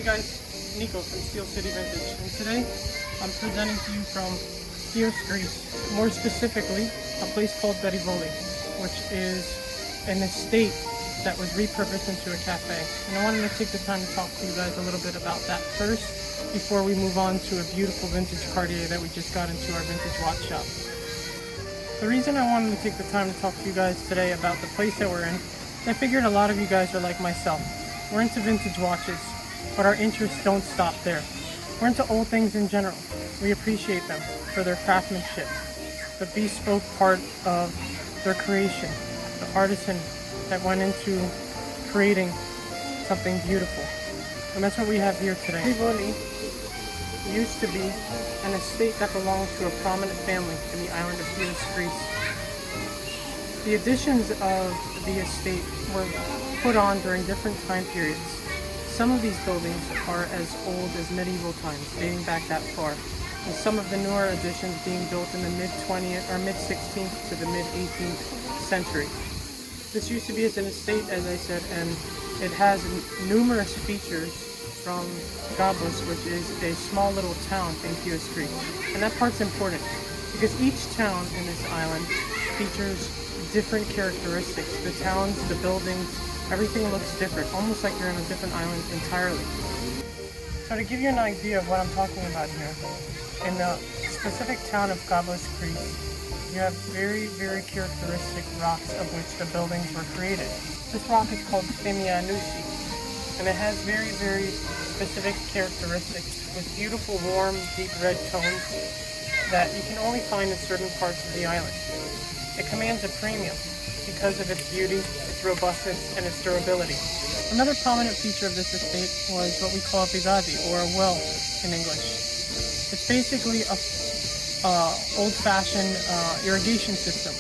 guys, Nico from Steel City Vintage, and today I'm presenting to you from Chios, Greece, more specifically a place called Abizavi, which is an estate that was repurposed into a cafe. And I wanted to take the time to talk to you guys a little bit about that first, before we move on to a beautiful vintage Cartier that we just got into our vintage watch shop. The reason I wanted to take the time to talk to you guys today about the place that we're in, I figured a lot of you guys are like myself. We're into vintage watches, but our interests don't stop there. We're into old things in general. We appreciate them for their craftsmanship, the bespoke part of their creation, the artisan that went into creating something beautiful. And that's what we have here today. Abizavi used to be an estate that belonged to a prominent family in the island of Chios, Greece. The additions of the estate were put on during different time periods. Some of these buildings are as old as medieval times, dating back that far, and some of the newer additions being built in the mid-20th or mid-16th to the mid-18th century. This used to be as an estate, as I said, and it has numerous features from Gabos, which is a small little town in Chios, Greece. And that part's important because each town in this island features different characteristics. The towns, the buildings, everything looks different, almost like you're in a different island entirely. So to give you an idea of what I'm talking about here, in the specific town of Gabos, Greece, you have very, very characteristic rocks of which the buildings were created. This rock is called Nusi, and it has very, very specific characteristics with beautiful, warm, deep red tones that you can only find in certain parts of the island. It commands a premium because of its beauty, its robustness, and its durability. Another prominent feature of this estate was what we call Abizavi, or a well in English. It's basically a old-fashioned irrigation system.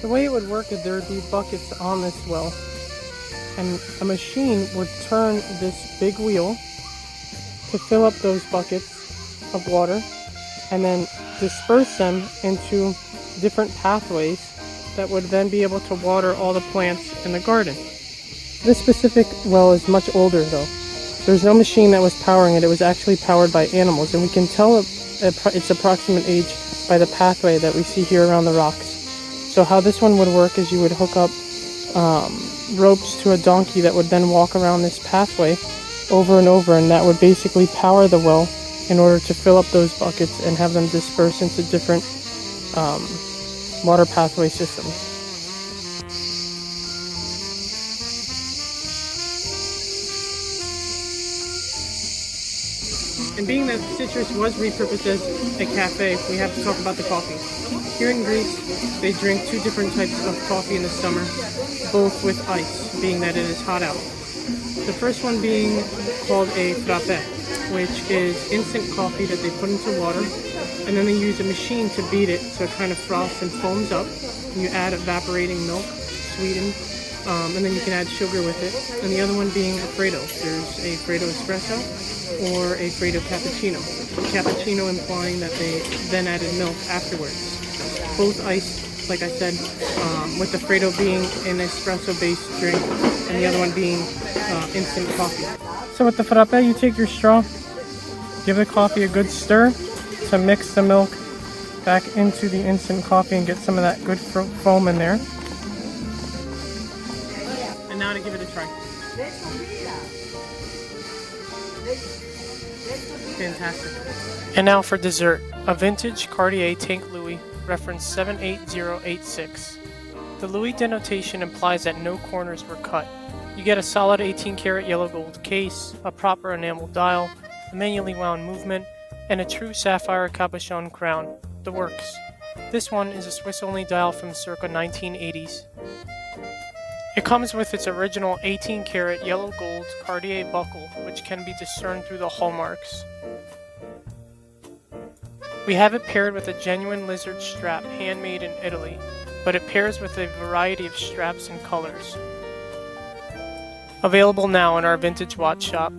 The way it would work is there would be buckets on this well, and a machine would turn this big wheel to fill up those buckets of water and then disperse them into different pathways that would then be able to water all the plants in the garden. This specific well is much older though. There's no machine that was powering it. It was actually powered by animals, and we can tell its approximate age by the pathway that we see here around the rocks. So how this one would work is you would hook up ropes to a donkey that would then walk around this pathway over and over, and that would basically power the well in order to fill up those buckets and have them disperse into different water pathway systems. And being that Citrus was repurposed as a cafe, we have to talk about the coffee. Here in Greece, they drink two different types of coffee in the summer, both with ice, being that it is hot out. The first one being called a frappe, which is instant coffee that they put into water, and then they use a machine to beat it so it kind of froths and foams up. And you add evaporating milk, sweetened, and then you can add sugar with it. And the other one being a Freddo. There's a Freddo espresso or a Freddo cappuccino. Cappuccino implying that they then added milk afterwards. Both iced, like I said, with the Freddo being an espresso-based drink and the other one being instant coffee. So with the frappe, you take your straw, give the coffee a good stir to mix the milk back into the instant coffee and get some of that good foam in there. And now to give it a try. Fantastic. And now for dessert, a vintage Cartier Tank Louis, reference 78086. The Louis denotation implies that no corners were cut. You get a solid 18-karat yellow gold case, a proper enamel dial, a manually wound movement, and a true sapphire cabochon crown. The works. This one is a Swiss-only dial from circa 1980s. It comes with its original 18-karat yellow gold Cartier buckle, which can be discerned through the hallmarks. We have it paired with a genuine lizard strap handmade in Italy, but it pairs with a variety of straps and colors. Available now in our vintage watch shop.